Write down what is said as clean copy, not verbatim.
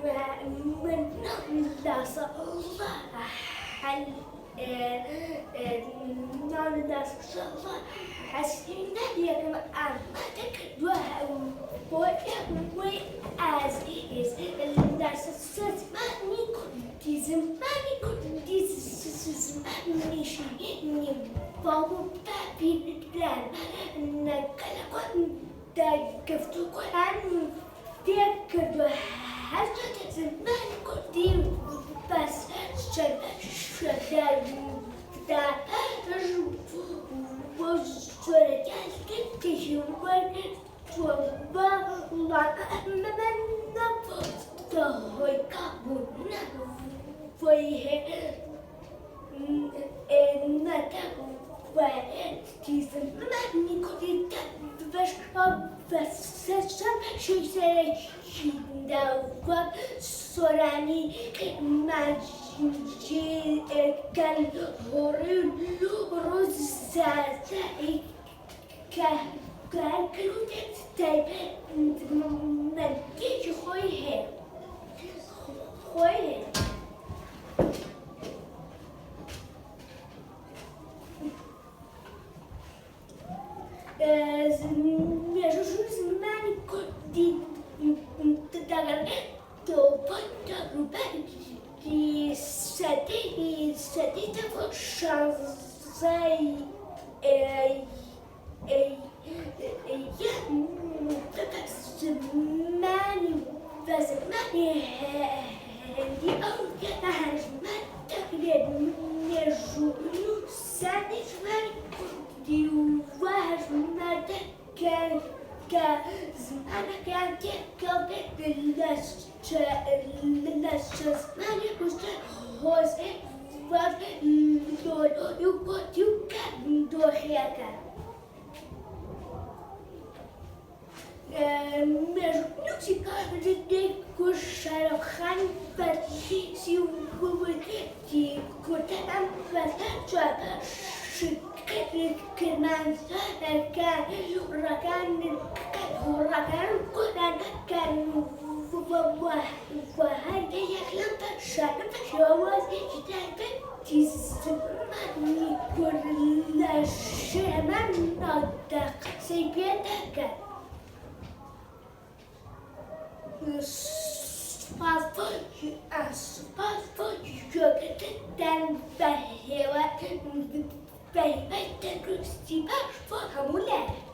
من لا حل نان لا حسين يكم أمتك وي as is الناس ماني كنتيزم نيشي نباو بابيلان نكلا كنت كفتو كان تكدو هل زمان كنتي بس شداد دا وزرت تشوفن توبا لا من نفسه كابون فيه وتيزم ماني كنت بس شيء داوب سوراني ماجي كان هورن روزات كان تايب من كيش خويه زماني كنت تدغر توبة رباعي سدي تفشل زي زماني هندي أو هجمت تقليد نجو سادي زماني كنت وهجمت زمانك كانت كوكب للناس ماني كنت هوس فردول يكاد دوحيك نفسي رديك كشرخان بسي وودي كنت أنفس كمان كان وهذا يكلم شرب جواز جدال تسمعني كل شيء من نطق سيبيتك أصفر شوكة تنبهي وتنبهي تنبهي تنبهي